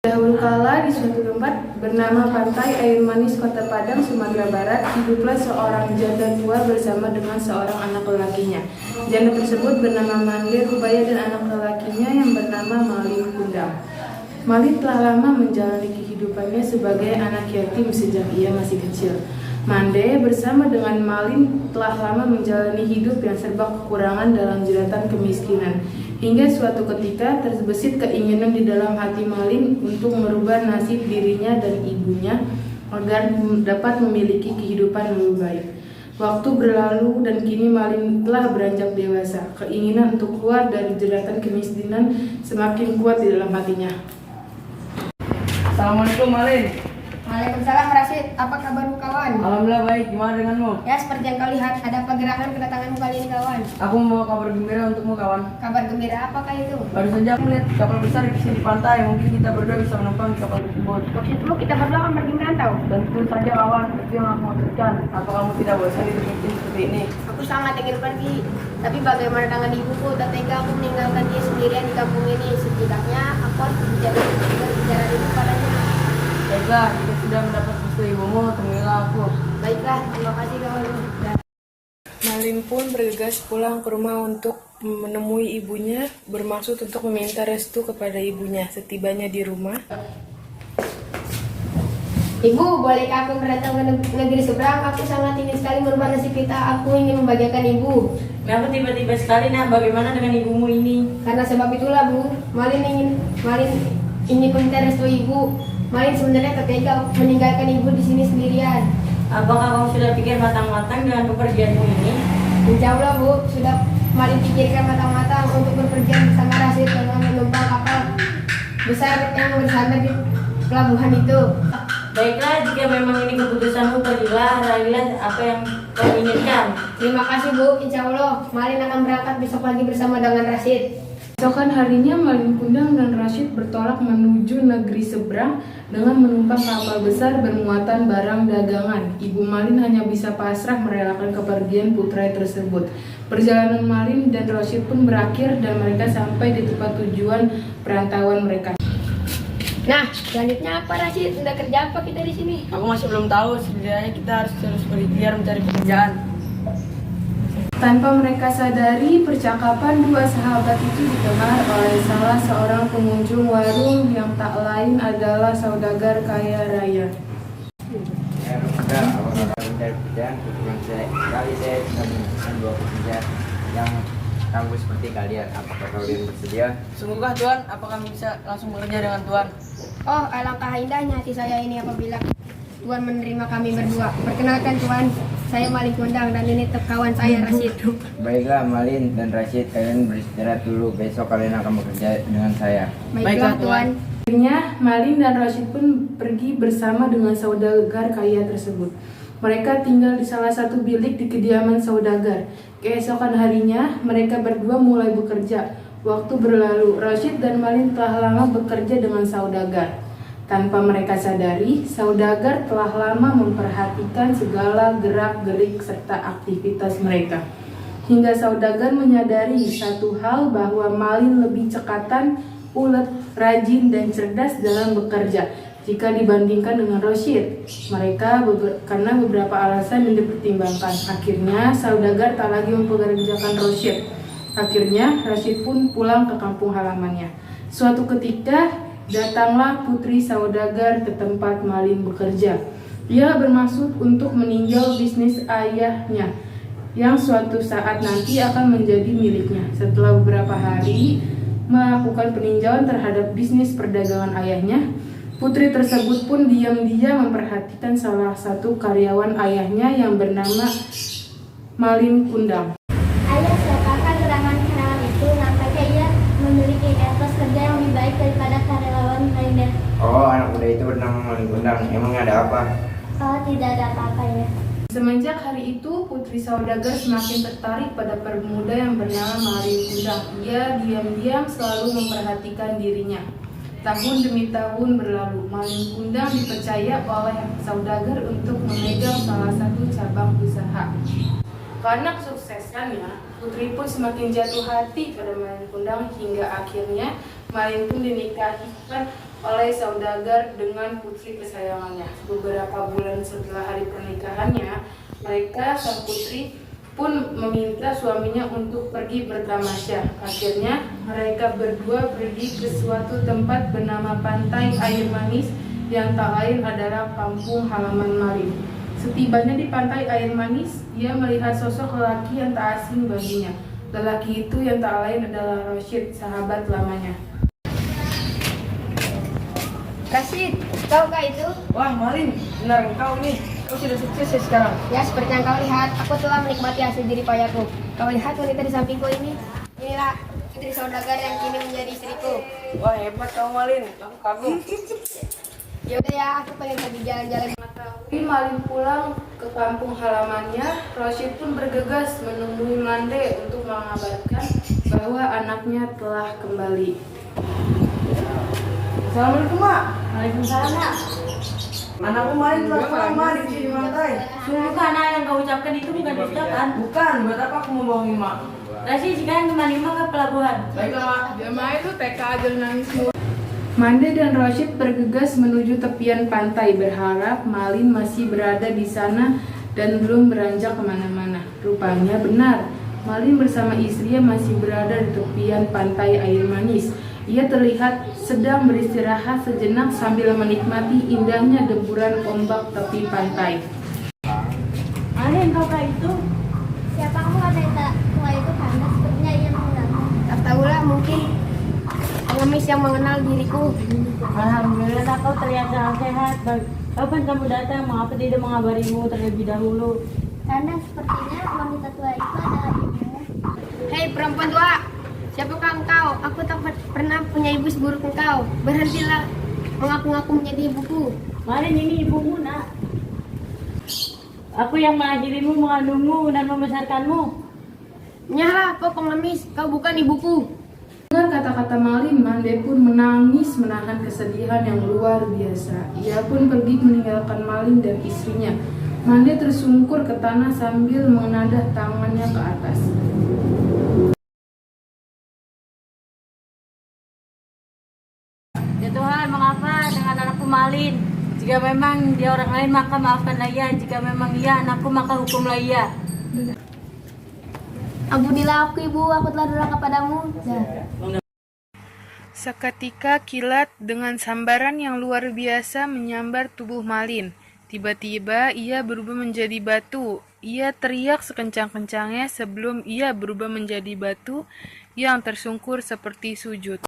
Dahulu kala di suatu tempat bernama Pantai Air Manis Kota Padang, Sumatera Barat, hiduplah seorang janda tua bersama dengan seorang anak lelakinya. Janda tersebut bernama Mande Rubaya dan anak lelakinya yang bernama Malin Kundang. Malin telah lama menjalani kehidupannya sebagai anak yatim sejak ia masih kecil. Mande bersama dengan Malin telah lama menjalani hidup yang serba kekurangan dalam jeratan kemiskinan. Hingga suatu ketika terbesit keinginan di dalam hati Malin untuk merubah nasib dirinya dan ibunya agar dapat memiliki kehidupan lebih baik. Waktu berlalu dan kini Malin telah beranjak dewasa. Keinginan untuk keluar dari jeratan kemiskinan semakin kuat di dalam hatinya. Assalamualaikum Malin. Waalaikumsalam Rashid, apa kabarmu kawan? Alhamdulillah baik, gimana denganmu? Ya seperti yang kau lihat, ada pergerakan kedatanganmu kali ini kawan. Aku membawa kabar gembira untukmu kawan. Kabar gembira apakah itu? Baru saja aku melihat kapal besar di sini di pantai, mungkin kita berdua bisa menumpang di kapal tersebut. Maksudmu kita berdua akan pergi merantau? Tentu saja kawan, itu yang aku maksudkan. Apa kamu tidak bosan hidup seperti ini? Aku sangat ingin pergi, tapi bagaimana dengan ibuku? Tak tega aku meninggalkan dia sendirian di kampung ini. Setidaknya aku harus berbicara dulu padanya. Baiklah, jika sudah mendapat restu ibumu, temuilah aku. Baiklah, terima kasih kawan. Malin pun bergegas pulang ke rumah untuk menemui ibunya, bermaksud untuk meminta restu kepada ibunya. Setibanya di rumah, Ibu, bolehkah aku merantau ke negeri seberang? Aku sangat ingin sekali merubah nasib kita. Aku ingin membahagiakan ibu. Kenapa tiba-tiba sekali nak? Bagaimana dengan ibumu ini? Karena sebab itulah Bu, Malin ingin meminta restu ibu. Malin sebenarnya tak tega meninggalkan ibu di sini sendirian. Apakah kamu sudah pikir matang-matang dengan pepergianmu ini? Insya Allah Bu, sudah Malin pikirkan matang-matang untuk berpergian bersama Rashid dengan menumpang kapal besar yang bersandar di pelabuhan itu. Baiklah, jika memang ini keputusanmu, pergilah, raihlah apa yang kau inginkan. Terima kasih Bu, insya Allah Malin akan berangkat besok pagi bersama dengan Rashid. esokan harinya Malin Kundang dan Rashid bertolak menuju negeri seberang dengan menumpang kapal besar bermuatan barang dagangan. Ibu Malin hanya bisa pasrah merelakan kepergian putra tersebut. Perjalanan Malin dan Rashid pun berakhir dan mereka sampai di tempat tujuan perantauan mereka. Nah, selanjutnya apa Rashid? Sudah kerja apa kita di sini? Aku masih belum tahu, setidaknya kita harus terus berikhtiar mencari pekerjaan. Tanpa mereka sadari, percakapan dua sahabat itu didengar oleh salah seorang pengunjung warung yang tak lain adalah saudagar kaya raya. Apakah mencari pekerjaan? Kebetulan sekali saya bisa menemukan dua pekerja yang tangguh seperti kalian. Apakah kalian bersedia? Sungguhkah Tuan, apakah kami bisa langsung bekerja dengan Tuan? Oh, alangkah indahnya hati saya ini apabila Tuan menerima kami berdua. Perkenalkan Tuan, saya Malin Kundang dan ini kawan saya Rashid. Baiklah Malin dan Rashid, kalian beristirahat dulu. Besok kalian akan bekerja dengan saya. Baiklah Tuan. Akhirnya, Malin dan Rashid pun pergi bersama dengan saudagar kaya tersebut. Mereka tinggal di salah satu bilik di kediaman saudagar. Keesokan harinya, mereka berdua mulai bekerja. Waktu berlalu, Rashid dan Malin telah lama bekerja dengan saudagar. Tanpa mereka sadari, saudagar telah lama memperhatikan segala gerak-gerik serta aktivitas mereka. Hingga saudagar menyadari satu hal bahwa Malin lebih cekatan, ulet, rajin, dan cerdas dalam bekerja jika dibandingkan dengan Rashid. Mereka karena beberapa alasan yang dipertimbangkan. Akhirnya saudagar tak lagi mempekerjakan Rashid. Akhirnya Rashid pun pulang ke kampung halamannya. Suatu ketika datanglah putri saudagar ke tempat Malin bekerja. Ia bermaksud untuk meninjau bisnis ayahnya yang suatu saat nanti akan menjadi miliknya. Setelah beberapa hari melakukan peninjauan terhadap bisnis perdagangan ayahnya, putri tersebut pun diam-diam memperhatikan salah satu karyawan ayahnya yang bernama Malin Kundang. Ayah, siapakah gerangan-gerangan itu? Nampaknya ia memiliki etos kerja yang lebih baik daripada karyawan lainnya. Oh, anak muda itu bernama Malin Kundang. Emang ada apa? Oh, tidak ada apa-apa ya. Semenjak hari itu, putri saudagar semakin tertarik pada pemuda yang bernama Malin Kundang. Ia diam-diam selalu memperhatikan dirinya. Tahun demi tahun berlalu, Malin Kundang dipercaya oleh saudagar untuk memegang salah satu cabang usaha. Karena kesuksesannya, putri pun semakin jatuh hati pada Malin Kundang hingga akhirnya Malin pun dinikahikan oleh saudagar dengan putri kesayangannya. Beberapa bulan setelah hari pernikahannya, sang putri pun meminta suaminya untuk pergi bertamasya. Akhirnya mereka berdua pergi ke suatu tempat bernama Pantai Air Manis yang tak lain adalah kampung halaman Malin. Setibanya di Pantai Air Manis, ia melihat sosok lelaki yang tak asing baginya. Lelaki itu yang tak lain adalah Rashid, sahabat lamanya. Rashid, kau kah itu? Wah, Malin, benar engkau nih. Kau sudah sukses ya sekarang. Ya, seperti yang kau lihat, aku telah menikmati hasil jerih payahku. Kau lihat wanita di sampingku ini? Inilah putri saudagar yang kini menjadi istriku. Wah, hebat kau Malin. Aku kagum. Ya udah ya, aku pengen pergi jalan-jalan. Tapi Malin pulang ke kampung halamannya, Rashid pun bergegas menemui Mande untuk mengabarkan bahwa anaknya telah kembali. Assalamualaikum, Mak. Waalaikumsalam, Nak. Anakku Malin telah kembali di sini pantai. Sungguh anak yang kau ucapkan itu bukan dusta kan? Bukan, buat apa aku membohongi, Mak? Rashid sekarang kembali ke pelabuhan. Baiklah, Mak. Jamaah itu TK aja nangis mulu. Mande dan Rashid bergegas menuju tepian pantai berharap Malin masih berada di sana dan belum beranjak kemana-mana. Rupanya benar, Malin bersama istrinya masih berada di tepian pantai Air Manis. Ia terlihat sedang beristirahat sejenak sambil menikmati indahnya deburan ombak tepi pantai. Malin, kau kah itu? Siapa kamu kata tua itu karena sepertinya ia mengenalmu. Tak tahulah, mungkin pengemis yang mengenal diriku. Alhamdulillah, kau terlihat sangat sehat. Kapan kamu datang? Mengapa tidak mengabarimu terlebih dahulu? Karena sepertinya wanita tua itu adalah ibumu. Hei perempuan tua, siapakah engkau? Aku tak pernah punya ibu seburuk engkau. Berhentilah mengaku-ngaku menjadi ibuku. Malin, ini ibumu, Nak. Aku yang melahirkanmu, mengandungmu, dan membesarkanmu. Nyahlah, kau pengemis, kau bukan ibuku. Dengar kata-kata Malin, Mande pun menangis menahan kesedihan yang luar biasa. Ia pun pergi meninggalkan Malin dan istrinya. Mande tersungkur ke tanah sambil menadah tangannya ke atas. Ya Tuhan, mengapa dengan anakku Malin? Jika memang dia orang lain, maka maafkanlah ia. Jika memang ia anakku, maka hukumlah ia. Ampunilah aku ibu, aku telah durhaka padamu. Seketika kilat dengan sambaran yang luar biasa menyambar tubuh Malin. Tiba-tiba ia berubah menjadi batu. Ia teriak sekencang-kencangnya sebelum ia berubah menjadi batu yang tersungkur seperti sujud.